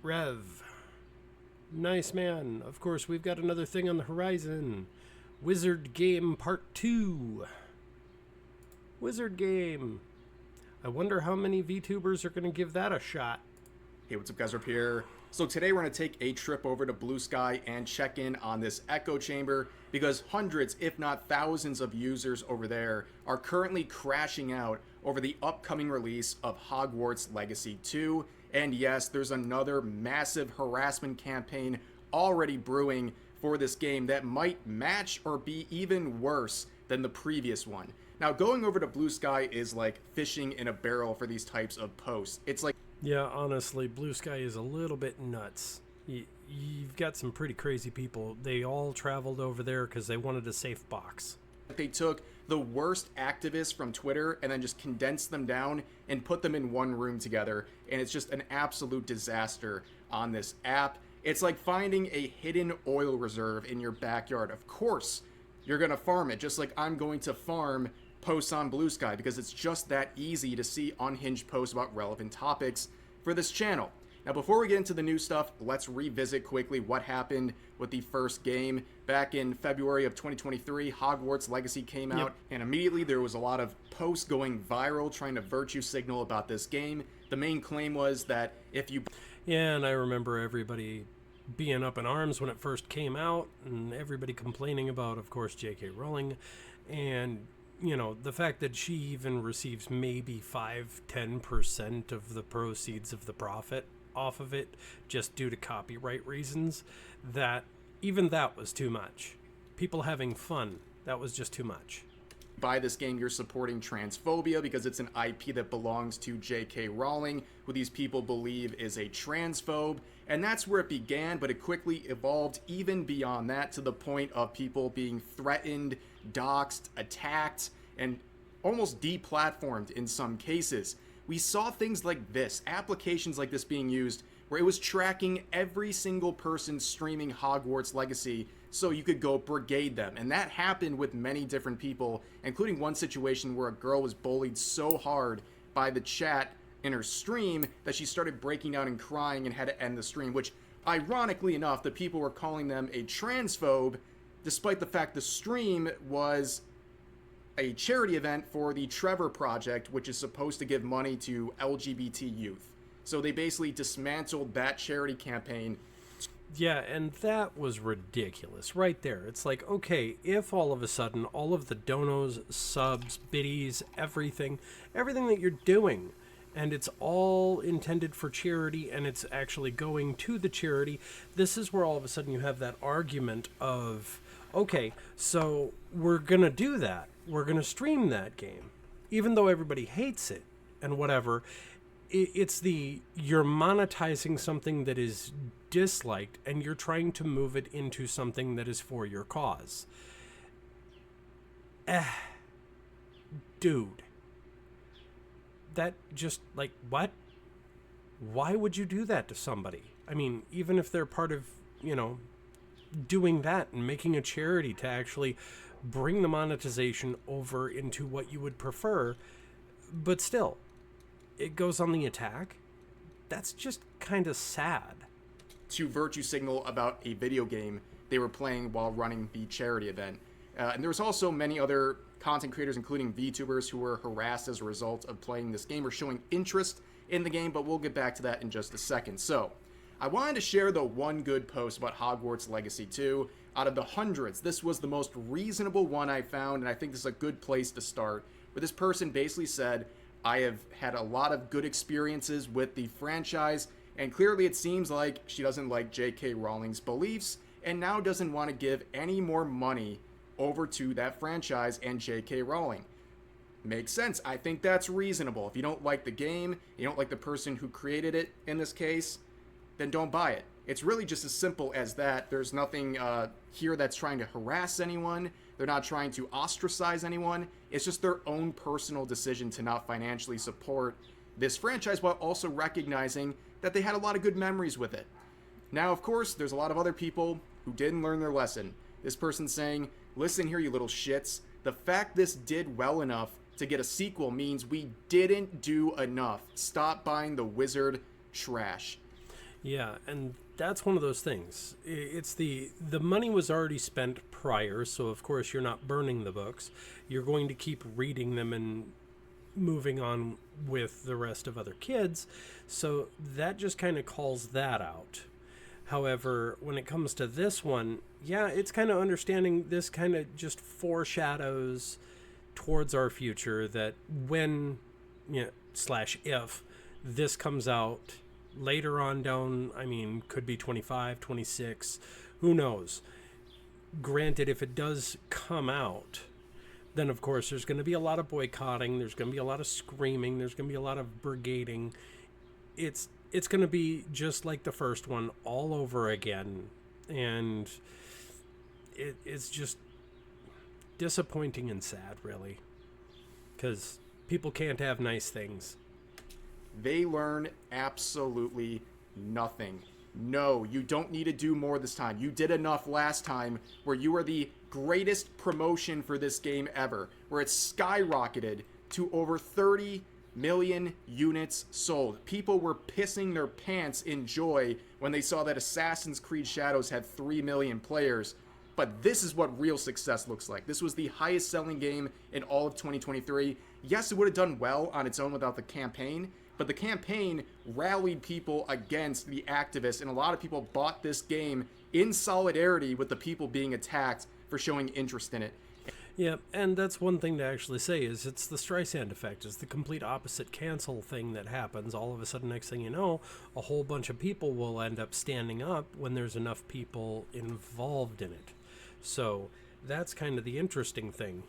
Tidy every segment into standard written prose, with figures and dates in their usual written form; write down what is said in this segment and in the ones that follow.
Rev. Nice, man. Of course, we've got another thing on the horizon. Wizard Game Part 2. Wizard Game. I wonder how many VTubers are going to give that a shot. Hey, what's up guys, Rip here. So today we're going to take a trip over to Blue Sky and check in on this echo chamber because hundreds, if not thousands of users over there are currently crashing out over the upcoming release of Hogwarts Legacy 2. And yes, there's another massive harassment campaign already brewing for this game that might match or be even worse than the previous one. Now, going over to Blue Sky is like fishing in a barrel for these types of posts. It's like, yeah, honestly, Blue Sky is a little bit nuts. You've got some pretty crazy people. They all traveled over there because they wanted a safe box. they took the worst activists from Twitter and then just condensed them down and put them in one room together. And it's just an absolute disaster on this app. It's like finding a hidden oil reserve in your backyard. Of course, you're going to farm it, just like I'm going to farm posts on Blue Sky, because it's just that easy to see unhinged posts about relevant topics for this channel. Now, before we get into the new stuff, let's revisit quickly what happened with the first game. Back in February of 2023, Hogwarts Legacy came out, and immediately there was a lot of posts going viral trying to virtue signal about this game. The main claim was that if you... Yeah, and I remember everybody being up in arms when it first came out, and everybody complaining about, of course, J.K. Rowling, and... you know, the fact that she even receives maybe 5-10% of the proceeds of the profit off of it just due to copyright reasons, that even that was too much. People having fun, that was just too much. Buy this game, you're supporting transphobia because it's an IP that belongs to J.K. Rowling, who these people believe is a transphobe. And that's where it began, but it quickly evolved even beyond that to the point of people being threatened, doxxed, attacked, and almost deplatformed in some cases. We saw things like this, applications like this being used, where it was tracking every single person streaming Hogwarts Legacy so you could go brigade them. And that happened with many different people, including one situation where a girl was bullied so hard by the chat in her stream that she started breaking out and crying and had to end the stream, which, ironically enough, the people were calling them a transphobe, despite the fact the stream was a charity event for the Trevor Project, which is supposed to give money to LGBT youth. So they basically dismantled that charity campaign. Yeah, and that was ridiculous right there. It's like, okay, if all of a sudden all of the donos, subs, biddies, everything that you're doing, and it's all intended for charity and it's actually going to the charity, this is where all of a sudden you have that argument of, okay, so we're going to do that. We're going to stream that game. Even though everybody hates it and whatever, it's you're monetizing something that is disliked and you're trying to move it into something that is for your cause. Dude. That just, like, what? Why would you do that to somebody? I mean, even if they're part of, you know, doing that and making a charity to actually bring the monetization over into what you would prefer, but still, it goes on the attack. That's just kind of sad. To virtue signal about a video game they were playing while running the charity event. And there was also many other content creators, including VTubers, who were harassed as a result of playing this game or showing interest in the game, but we'll get back to that in just a second. So, I wanted to share the one good post about Hogwarts Legacy 2. Out of the hundreds, this was the most reasonable one I found, and I think this is a good place to start. Where this person basically said, I have had a lot of good experiences with the franchise, and clearly it seems like she doesn't like J.K. Rowling's beliefs, and now doesn't want to give any more money over to that franchise and J.K. Rowling. Makes sense. I think that's reasonable. If you don't like the game, you don't like the person who created it in this case, then don't buy it. It's really just as simple as that. There's nothing here that's trying to harass anyone. They're not trying to ostracize anyone. It's just their own personal decision to not financially support this franchise while also recognizing that they had a lot of good memories with it. Now, of course, there's a lot of other people who didn't learn their lesson. This person saying, listen here, you little shits. The fact this did well enough to get a sequel means we didn't do enough. Stop buying the wizard trash. Yeah, and that's one of those things. It's the money was already spent prior, so of course you're not burning the books. You're going to keep reading them and moving on with the rest of other kids. So that just kind of calls that out. However, when it comes to this one, yeah, it's kind of understanding this kind of just foreshadows towards our future that when, slash if this comes out later on down, I mean, could be 25, 26, who knows. Granted, if it does come out, then of course there's going to be a lot of boycotting, there's going to be a lot of screaming, there's going to be a lot of brigading. It's going to be just like the first one all over again, and it's just disappointing and sad, really, because people can't have nice things. They learn absolutely nothing. No, you don't need to do more this time. You did enough last time where you were the greatest promotion for this game ever, where it skyrocketed to over 30 million units sold. People were pissing their pants in joy when they saw that Assassin's Creed Shadows had 3 million players. But this is what real success looks like. This was the highest selling game in all of 2023. Yes, it would have done well on its own without the campaign, but the campaign rallied people against the activists, and a lot of people bought this game in solidarity with the people being attacked for showing interest in it. Yeah, and that's one thing to actually say is it's the Streisand effect. It's the complete opposite cancel thing that happens. All of a sudden, next thing you know, a whole bunch of people will end up standing up when there's enough people involved in it. So that's kind of the interesting thing.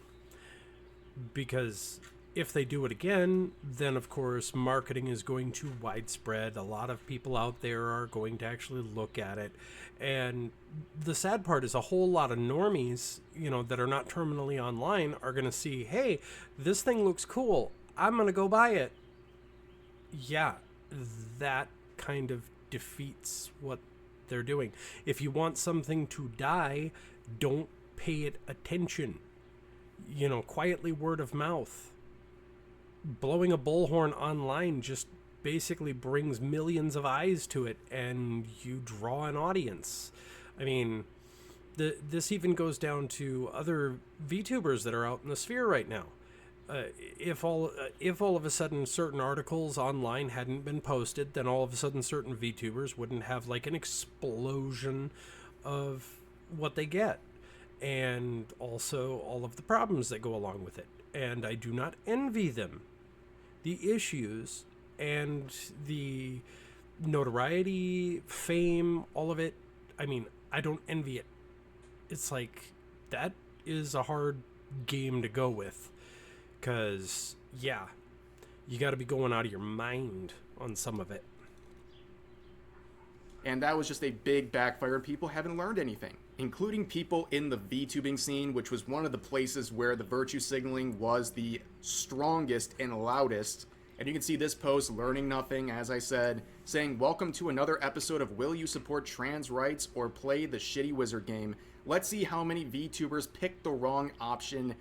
Because if they do it again, then of course marketing is going to widespread. A lot of people out there are going to actually look at it. And the sad part is a whole lot of normies, that are not terminally online are going to see, hey, this thing looks cool, I'm going to go buy it. Yeah, that kind of defeats what they're doing. If you want something to die, don't pay it attention. Quietly word of mouth. Blowing a bullhorn online just basically brings millions of eyes to it, and you draw an audience. I mean, this even goes down to other VTubers that are out in the sphere right now. If all of a sudden certain articles online hadn't been posted, then all of a sudden certain VTubers wouldn't have like an explosion of what they get, and also all of the problems that go along with it. And I do not envy them. The issues and the notoriety, fame, all of it, I mean, I don't envy it. It's like, that is a hard game to go with. Because, yeah, you got to be going out of your mind on some of it. And that was just a big backfire. People haven't learned anything, including people in the VTubing scene, which was one of the places where the virtue signaling was the strongest and loudest. And you can see this post, learning nothing, as I said, saying, "Welcome to another episode of Will You Support Trans Rights or Play the Shitty Wizard Game? Let's see how many VTubers picked the wrong option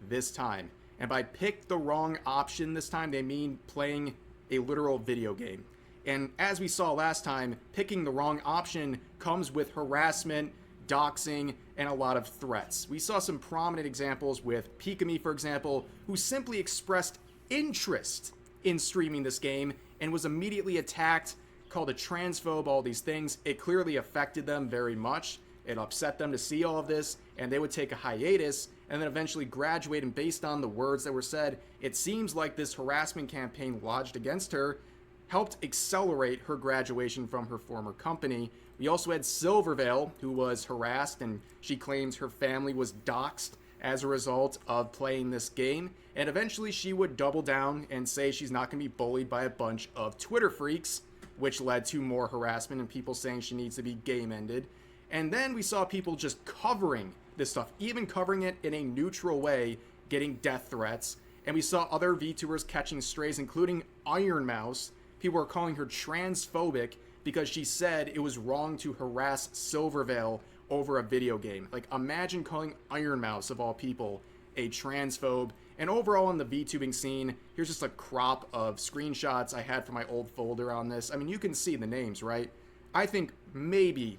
this time." And by pick the wrong option this time, they mean playing a literal video game. And as we saw last time, picking the wrong option comes with harassment, doxing, and a lot of threats. We saw some prominent examples with Pikami, for example, who simply expressed interest in streaming this game and was immediately attacked, called a transphobe, all these things. It clearly affected them very much. It upset them to see all of this, and they would take a hiatus and then eventually graduate. And based on the words that were said, it seems like this harassment campaign lodged against her helped accelerate her graduation from her former company. We also had Silvervale, who was harassed, and she claims her family was doxxed as a result of playing this game. And eventually she would double down and say she's not going to be bullied by a bunch of Twitter freaks, which led to more harassment and people saying she needs to be game-ended. And then we saw people just covering this stuff, even covering it in a neutral way, getting death threats. And we saw other VTubers catching strays, including Iron Mouse. People were calling her transphobic because she said it was wrong to harass Silvervale over a video game. Like, imagine calling Iron Mouse, of all people, a transphobe. And overall in the VTubing scene, here's just a crop of screenshots I had from my old folder on this. I mean, you can see the names, right? I think maybe,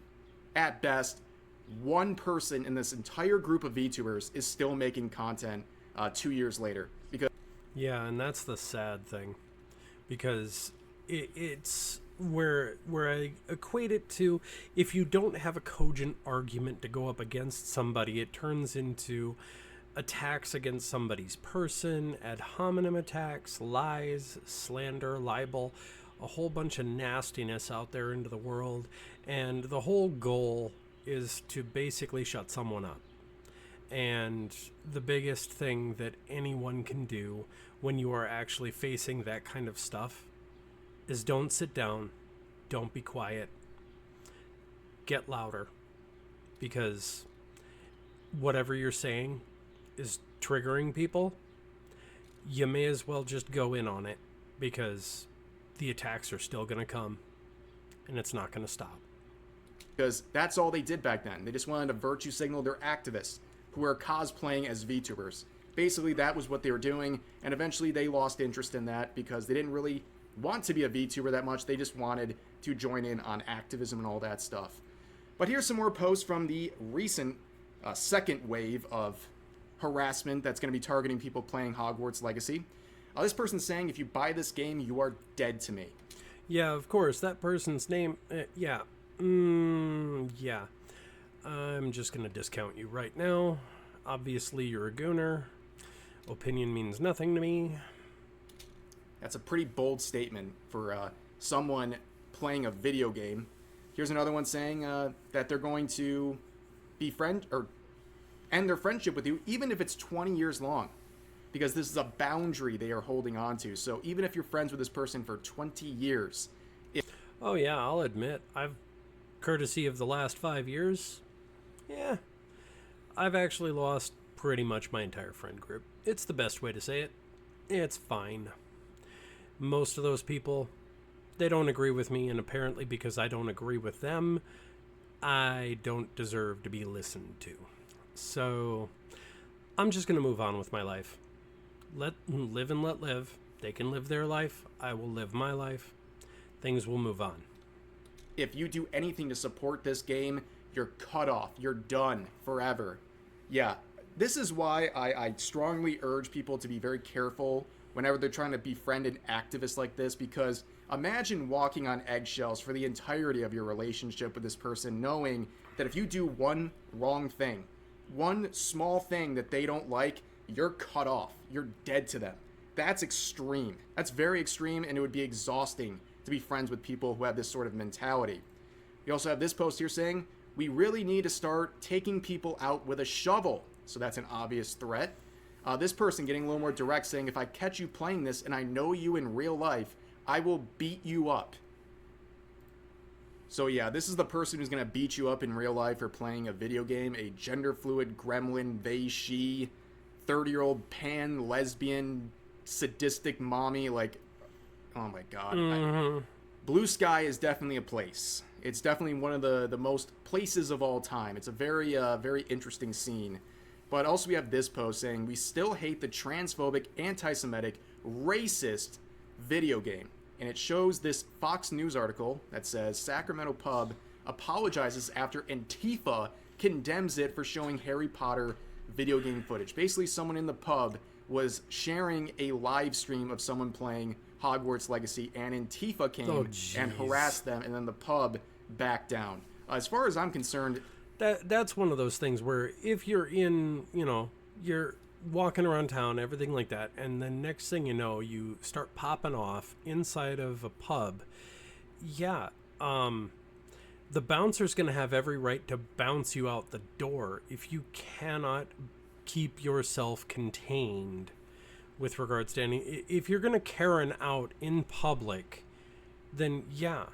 at best, one person in this entire group of VTubers is still making content 2 years later. Because Yeah, and that's the sad thing, because it's where I equate it to, if you don't have a cogent argument to go up against somebody, it turns into attacks against somebody's person, ad hominem attacks, lies, slander, libel, a whole bunch of nastiness out there into the world, and the whole goal is to basically shut someone up. And the biggest thing that anyone can do when you are actually facing that kind of stuff is don't sit down, don't be quiet, get louder, because whatever you're saying is triggering people. You may as well just go in on it, because the attacks are still going to come and it's not going to stop. Because that's all they did back then. They just wanted to virtue signal their activists who were cosplaying as VTubers. Basically, that was what they were doing, and eventually they lost interest in that because they didn't really want to be a VTuber that much. They just wanted to join in on activism and all that stuff. But here's some more posts from the recent second wave of harassment that's going to be targeting people playing Hogwarts Legacy. This person's saying, if you buy this game, you are dead to me. Yeah, of course, that person's name, yeah. I'm just going to discount you right now. Obviously, you're a gooner. Opinion means nothing to me. That's a pretty bold statement for someone playing a video game. Here's another one saying that they're going to befriend or end their friendship with you, even if it's 20 years long, because this is a boundary they are holding on to. So even if you're friends with this person for 20 years. Oh yeah, I'll admit, courtesy of the last 5 years, yeah, I've actually lost pretty much my entire friend group. It's the best way to say it. It's fine. Most of those people, they don't agree with me, and apparently because I don't agree with them, I don't deserve to be listened to. So I'm just going to move on with my life. Live and let live. They can live their life. I will live my life. Things will move on. If you do anything to support this game, you're cut off. You're done forever. Yeah, this is why I strongly urge people to be very careful whenever they're trying to befriend an activist like this, because imagine walking on eggshells for the entirety of your relationship with this person, knowing that if you do one wrong thing, one small thing that they don't like, you're cut off. You're dead to them. That's extreme. That's very extreme, and it would be exhausting to be friends with people who have this sort of mentality. We also have this post here saying, we really need to start taking people out with a shovel. So that's an obvious threat. This person getting a little more direct, saying, if I catch you playing this and I know you in real life, I will beat you up. So yeah, this is the person who's going to beat you up in real life for playing a video game, a gender-fluid gremlin, they, she, 30-year-old pan, lesbian, sadistic mommy, like, oh my god. Blue Sky is definitely a place. It's definitely one of the most places of all time. It's a very, very interesting scene. But also we have this post saying, we still hate the transphobic, anti-Semitic, racist video game. And it shows this Fox News article that says, Sacramento pub apologizes after Antifa condemns it for showing Harry Potter video game footage. Basically, someone in the pub was sharing a live stream of someone playing Hogwarts Legacy, and Antifa came and harassed them, and then the pub backed down. As far as I'm concerned, that's one of those things where if you're in, you're walking around town, everything like that, and then next thing you know, you start popping off inside of a pub. Yeah, the bouncer's going to have every right to bounce you out the door if you cannot keep yourself contained with regards to any. If you're going to Karen out in public, then yeah,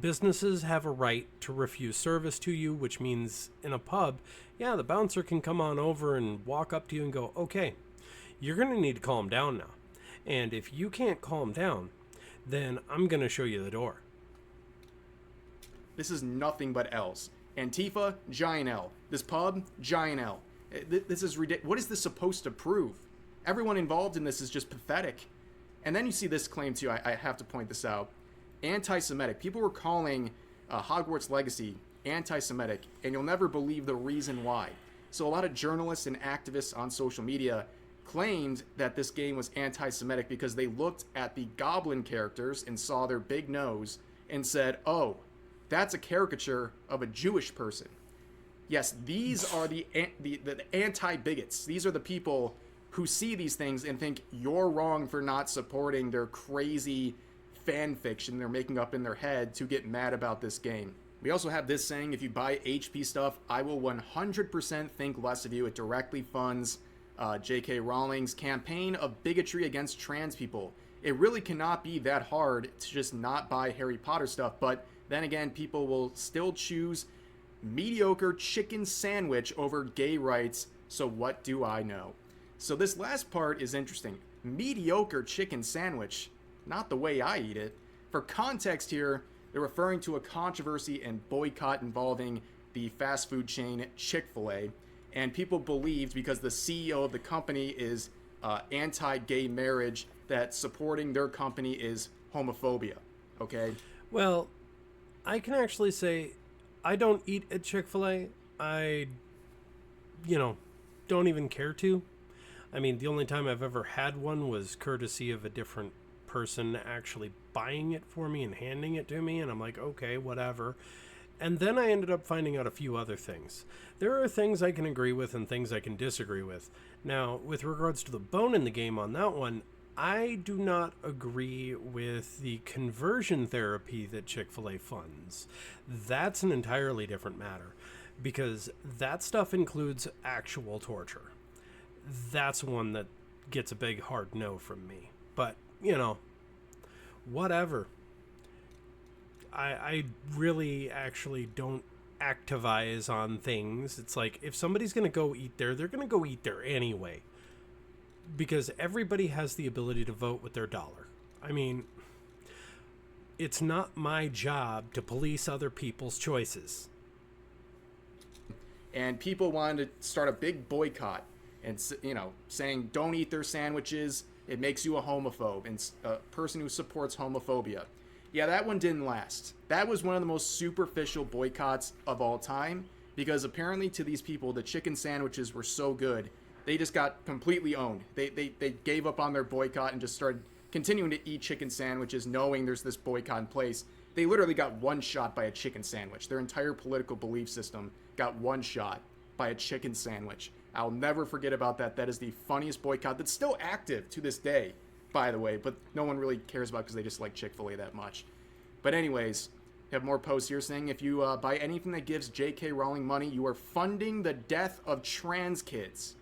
businesses have a right to refuse service to you, which means in a pub, yeah, the bouncer can come on over and walk up to you and go, okay, you're going to need to calm down now. And if you can't calm down, then I'm going to show you the door. This is nothing but L's. Antifa, giant L. This pub, giant L. This is ridiculous. What is this supposed to prove? Everyone involved in this is just pathetic. And then you see this claim too, I have to point this out. Anti-Semitic. People were calling Hogwarts Legacy anti-Semitic, and you'll never believe the reason why. So a lot of journalists and activists on social media claimed that this game was anti-Semitic because they looked at the goblin characters and saw their big nose and said, oh, that's a caricature of a Jewish person. Yes, these are the anti-bigots. These are the people who see these things and think you're wrong for not supporting their crazy fan fiction they're making up in their head to get mad about this game. We also have this saying, if you buy HP stuff, I will 100% think less of you. It directly funds J.K. Rowling's campaign of bigotry against trans people. It really cannot be that hard to just not buy Harry Potter stuff, but then again, people will still choose mediocre chicken sandwich over gay rights, so what do I know? So this last part is interesting. Mediocre chicken sandwich, not the way I eat it. For context here, they're referring to a controversy and boycott involving the fast food chain Chick-fil-A, and people believed because the CEO of the company is anti-gay marriage that supporting their company is homophobia, okay? Well, I can actually say I don't eat at Chick-fil-A. I, don't even care to. I mean, the only time I've ever had one was courtesy of a different person actually buying it for me and handing it to me, and I'm like, okay, whatever. And then I ended up finding out a few other things. There are things I can agree with and things I can disagree with. Now, with regards to the bone in the game on that one, I do not agree with the conversion therapy that Chick-fil-A funds. That's an entirely different matter, because that stuff includes actual torture. That's one that gets a big hard no from me. But, whatever. I really actually don't activize on things. It's like, if somebody's going to go eat there, they're going to go eat there anyway. Because everybody has the ability to vote with their dollar. I mean, it's not my job to police other people's choices. And people wanted to start a big boycott and, saying don't eat their sandwiches. It makes you a homophobe and a person who supports homophobia. Yeah, that one didn't last. That was one of the most superficial boycotts of all time, because apparently to these people, the chicken sandwiches were so good, they just got completely owned. They gave up on their boycott and just started continuing to eat chicken sandwiches, knowing there's this boycott in place. They literally got one shot by a chicken sandwich. Their entire political belief system got one shot by a chicken sandwich. I'll never forget about that. That is the funniest boycott that's still active to this day, by the way, but no one really cares about because they just like Chick-fil-A that much. But anyways, have more posts here saying, if you buy anything that gives J.K. Rowling money, you are funding the death of trans kids.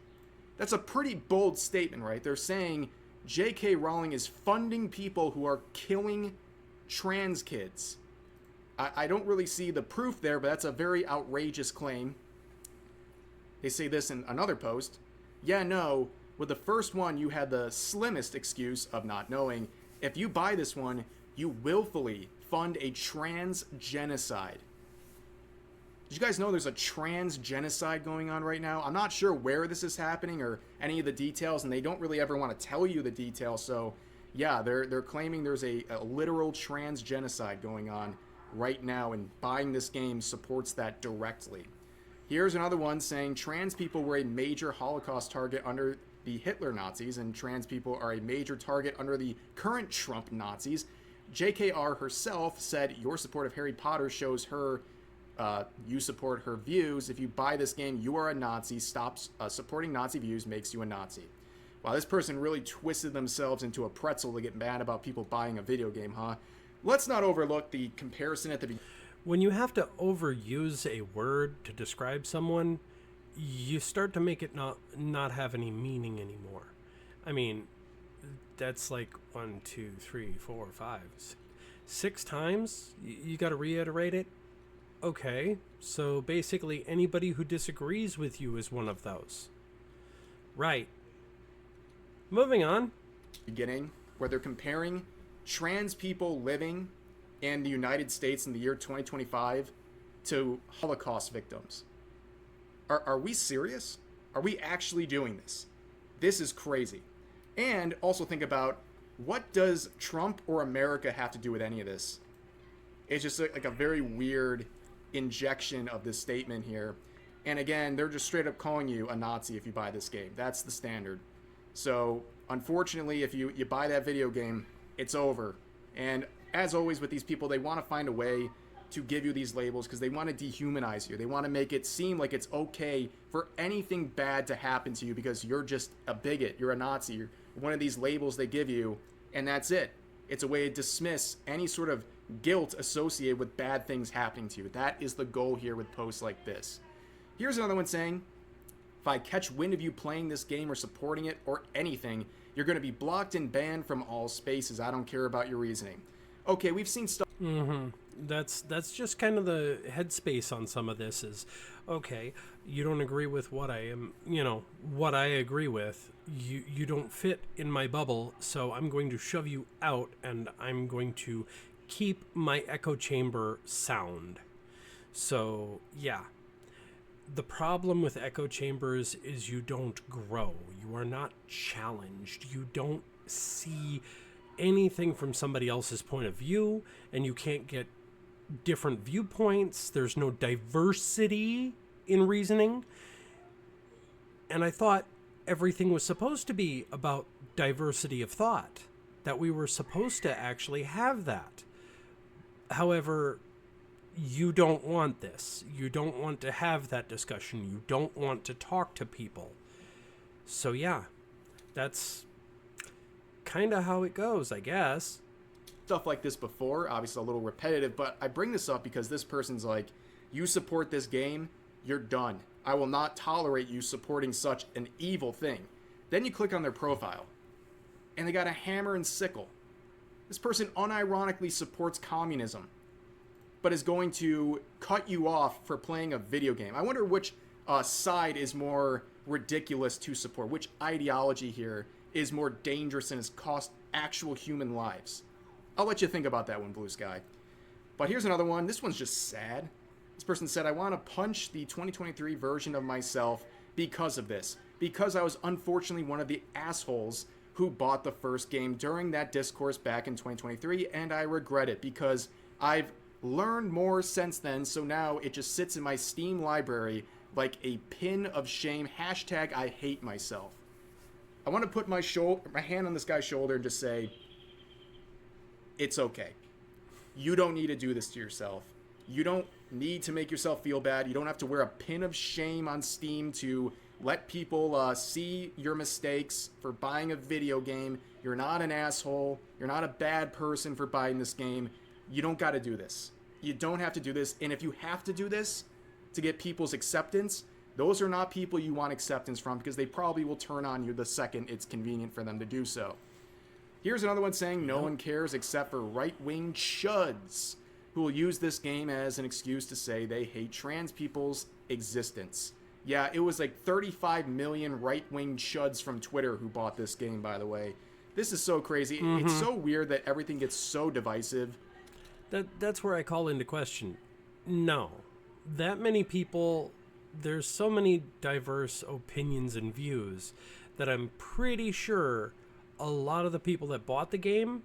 That's a pretty bold statement, right? They're saying J.K. Rowling is funding people who are killing trans kids. I don't really see the proof there, but that's a very outrageous claim. They say this in another post. Yeah, no, with the first one, you had the slimmest excuse of not knowing. If you buy this one, you willfully fund a trans genocide. Did you guys know there's a trans genocide going on right now? I'm not sure where this is happening or any of the details, and they don't really ever want to tell you the details. So, yeah, they're claiming there's a literal trans genocide going on right now, and buying this game supports that directly. Here's another one saying trans people were a major Holocaust target under the Hitler Nazis, and trans people are a major target under the current Trump Nazis. JKR herself said your support of Harry Potter shows her you support her views. If you buy this game, you are a Nazi. Stop supporting Nazi views makes you a Nazi. Wow, this person really twisted themselves into a pretzel to get mad about people buying a video game, huh? Let's not overlook the comparison at the beginning. When you have to overuse a word to describe someone, you start to make it not have any meaning anymore. I mean, that's like 1, 2, 3, 4, 5, 6 times you got to reiterate it. Okay, so basically anybody who disagrees with you is one of those. Right. Moving on. Beginning, where they're comparing trans people living in the United States in the year 2025 to Holocaust victims. Are we serious? Are we actually doing this? This is crazy. And also think about, what does Trump or America have to do with any of this? It's just like a very weird injection of this statement here. And again, they're just straight up calling you a Nazi if you buy this game. That's the standard. So unfortunately, if you buy that video game, it's over. And as always with these people, they want to find a way to give you these labels because they want to dehumanize you. They want to make it seem like it's okay for anything bad to happen to you because you're just a bigot. You're a Nazi. You're one of these labels they give you, and that's it. It's a way to dismiss any sort of guilt associated with bad things happening to you. That is the goal here with posts like this. Here's another one saying, if I catch wind of you playing this game or supporting it or anything, you're going to be blocked and banned from all spaces. I don't care about your reasoning. Okay, we've seen stuff. That's just kind of the headspace on some of this is, okay, you don't agree with what I am, what I agree with. You don't fit in my bubble, so I'm going to shove you out and I'm going to keep my echo chamber sound. So, yeah. The problem with echo chambers is you don't grow. You are not challenged. You don't see anything from somebody else's point of view, and you can't get different viewpoints. There's no diversity in reasoning. And I thought everything was supposed to be about diversity of thought, that we were supposed to actually have that. However, you don't want this. You don't want to have that discussion. You don't want to talk to people. So yeah, that's kind of how it goes, I guess. Stuff like this before, obviously a little repetitive, but I bring this up because this person's like, you support this game, you're done. I will not tolerate you supporting such an evil thing. Then you click on their profile, and they got a hammer and sickle. This person unironically supports communism, but is going to cut you off for playing a video game. I wonder which side is more ridiculous to support, which ideology here is more dangerous and has cost actual human lives. I'll let you think about that one, Blue Sky. But here's another one. This one's just sad. This person said, I want to punch the 2023 version of myself because of this. Because I was unfortunately one of the assholes who bought the first game during that discourse back in 2023, and I regret it because I've learned more since then, so now it just sits in my Steam library like a pin of shame. Hashtag I hate myself. I want to put my hand on this guy's shoulder and just say, it's okay. You don't need to do this to yourself. You don't need to make yourself feel bad. You don't have to wear a pin of shame on Steam to let people see your mistakes for buying a video game. You're not an asshole. You're not a bad person for buying this game. You don't got to do this. You don't have to do this. And if you have to do this to get people's acceptance, those are not people you want acceptance from because they probably will turn on you the second it's convenient for them to do so. Here's another one saying no one cares except for right-wing chuds who will use this game as an excuse to say they hate trans people's existence. Yeah, it was like 35 million right-wing chuds from Twitter who bought this game, by the way. This is so crazy. It's so weird that everything gets so divisive. That's where I call into question. No. That many people, there's so many diverse opinions and views that I'm pretty sure a lot of the people that bought the game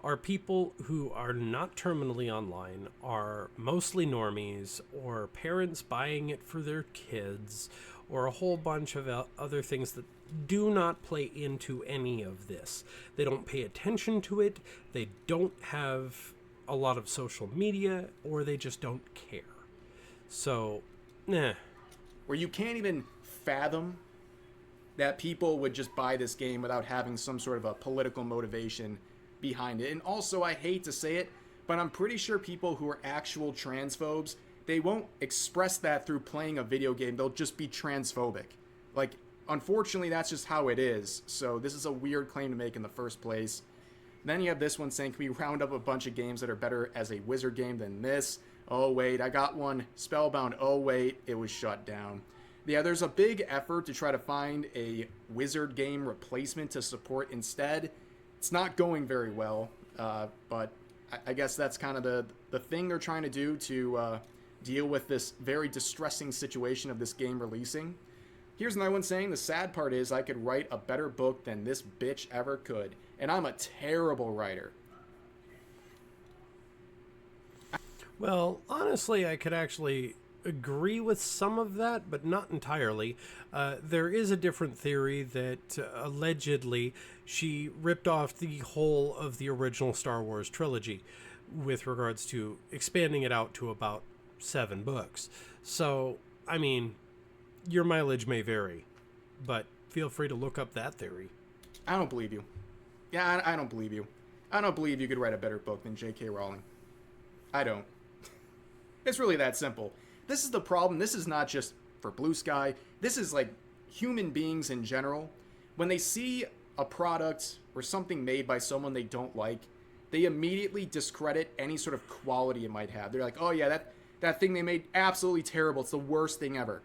are people who are not terminally online, are mostly normies, or parents buying it for their kids, or a whole bunch of other things that do not play into any of this. They don't pay attention to it, they don't have a lot of social media, or they just don't care. So, where you can't even fathom that people would just buy this game without having some sort of a political motivation behind it. And also, I hate to say it, but I'm pretty sure people who are actual transphobes, they won't express that through playing a video game. They'll just be transphobic. Like, unfortunately, that's just how it is. So this is a weird claim to make in the first place. Then you have this one saying, can we round up a bunch of games that are better as a wizard game than this? Oh, wait, I got one. Spellbound. Oh, wait, it was shut down. Yeah, there's a big effort to try to find a wizard game replacement to support instead. It's not going very well, but I guess that's kind of the thing they're trying to do to deal with this very distressing situation of this game releasing. Here's another one saying, the sad part is I could write a better book than this bitch ever could, and I'm a terrible writer. Well, honestly, I could actually agree with some of that, but not entirely. There is a different theory that allegedly she ripped off the whole of the original Star Wars trilogy with regards to expanding it out to about 7 books. So, I mean, your mileage may vary, but feel free to look up that theory. I don't believe you. Yeah, I don't believe you. I don't believe you could write a better book than J.K. Rowling. I don't. It's really that simple. This is the problem. This is not just for Blue Sky. This is like human beings in general. When they see a product or something made by someone they don't like, they immediately discredit any sort of quality it might have. They're like, oh yeah, that thing they made, absolutely terrible. It's the worst thing ever.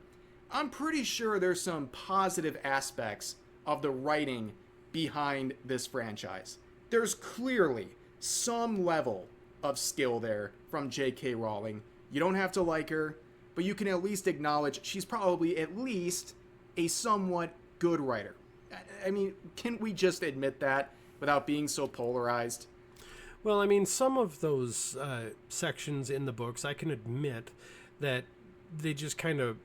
I'm pretty sure there's some positive aspects of the writing behind this franchise. There's clearly some level of skill there from J.K. Rowling. You don't have to like her, but you can at least acknowledge she's probably at least a somewhat good writer. I mean, can we just admit that without being so polarized? Well, I mean, some of those sections in the books, I can admit that they just kind of,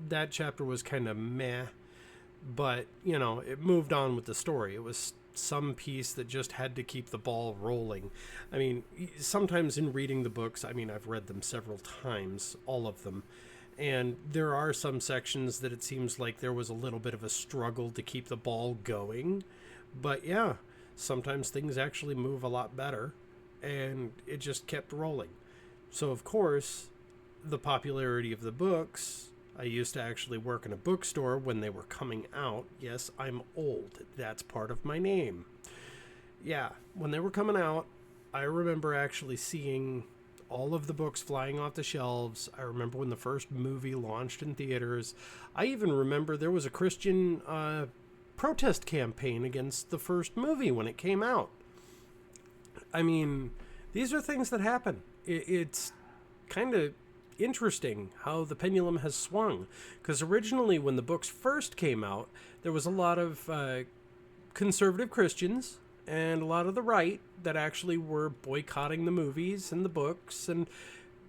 that chapter was kind of meh, but, you know, it moved on with the story. It was some piece that just had to keep the ball rolling. I mean, sometimes in reading the books, I mean, I've read them several times, all of them, and there are some sections that it seems like there was a little bit of a struggle to keep the ball going. But yeah, sometimes things actually move a lot better, and it just kept rolling. So, of course, the popularity of the books, I used to actually work in a bookstore when they were coming out. Yes, I'm old. That's part of my name. Yeah, when they were coming out, I remember actually seeing all of the books flying off the shelves. I remember when the first movie launched in theaters. I even remember there was a Christian protest campaign against the first movie when it came out. I mean, these are things that happen. It's kind of interesting how the pendulum has swung, because originally when the books first came out, there was a lot of conservative Christians and a lot of the right that actually were boycotting the movies and the books and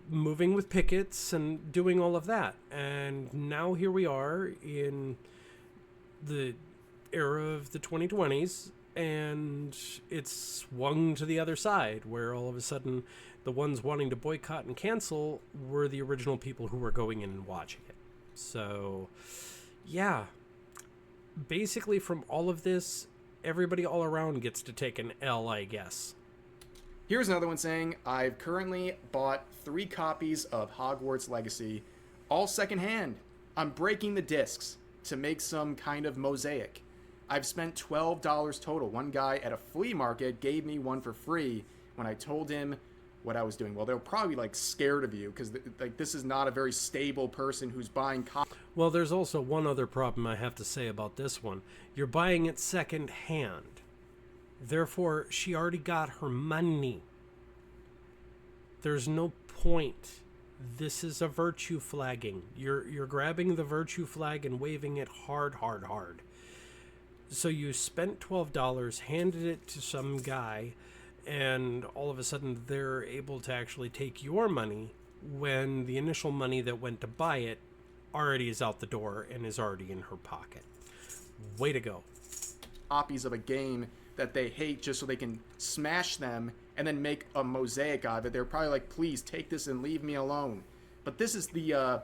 moving with pickets and doing all of that. And now here we are in the era of the 2020s, and it's swung to the other side, where all of a sudden the ones wanting to boycott and cancel were the original people who were going in and watching it. So, yeah. Basically, from all of this, everybody all around gets to take an L, I guess. Here's another one saying, I've currently bought 3 copies of Hogwarts Legacy, all secondhand. I'm breaking the discs to make some kind of mosaic. I've spent $12 total. One guy at a flea market gave me one for free when I told him what I was doing. Well, they're probably like scared of you because like this is not a very stable person who's buying copies. Well, there's also one other problem I have to say about this one. You're buying it second hand. Therefore, she already got her money. There's no point. This is a virtue flagging. You're grabbing the virtue flag and waving it hard, hard, hard. So you spent $12, handed it to some guy, and all of a sudden they're able to actually take your money when the initial money that went to buy it already is out the door and is already in her pocket. Way to go. Copies of a game that they hate just so they can smash them and then make a mosaic out of it. They're probably like, please take this and leave me alone. But this is the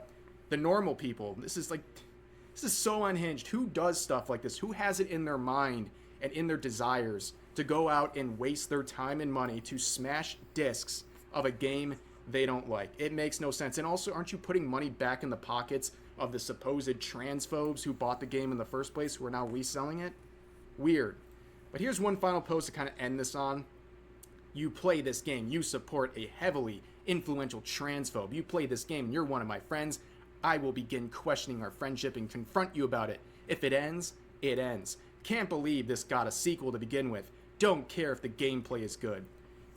normal people. This is so unhinged. Who does stuff like this? Who has it in their mind and in their desires to go out and waste their time and money to smash discs of a game they don't like? It makes no sense. And also, aren't you putting money back in the pockets of the supposed transphobes who bought the game in the first place, who are now reselling it? Weird. But here's one final post to kind of end this on. You play this game, you support a heavily influential transphobe. You play this game and you're one of my friends. I will begin questioning our friendship and confront you about it. If it ends, it ends. Can't believe this got a sequel to begin with. Don't care if the gameplay is good.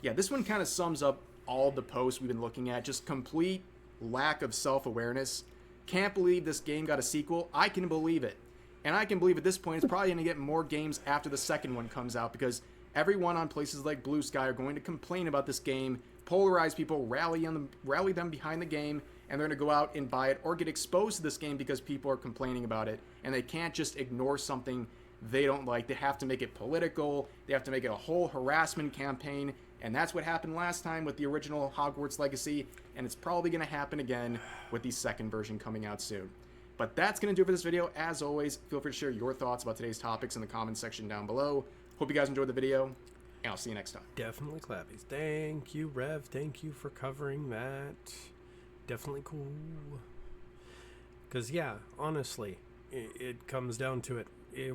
Yeah, this one kind of sums up all the posts we've been looking at. Just complete lack of self-awareness. Can't believe this game got a sequel. I can believe it. And I can believe at this point it's probably going to get more games after the second one comes out, because everyone on places like Blue Sky are going to complain about this game polarize people, rally them behind the game, and they're going to go out and buy it or get exposed to this game because people are complaining about it, and they can't just ignore something they don't like. They have to make it political. They have to make it a whole harassment campaign, and that's what happened last time with the original Hogwarts Legacy, and it's probably going to happen again with the second version coming out soon. But that's going to do it for this video. As always, feel free to share your thoughts about today's topics in the comments section down below. Hope you guys enjoyed the video, and I'll see you next time. Definitely clappies. Thank you, Rev. Thank you for covering that. Definitely cool. Because, yeah, honestly, it comes down to it.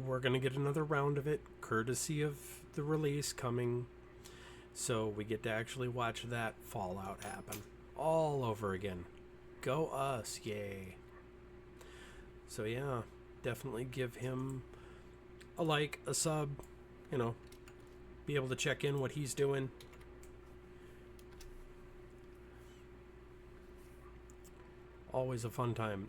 We're going to get another round of it, courtesy of the release coming. So we get to actually watch that Fallout happen all over again. Go us, yay. So, yeah, definitely give him a like, a sub, you know, be able to check in what he's doing. Always a fun time.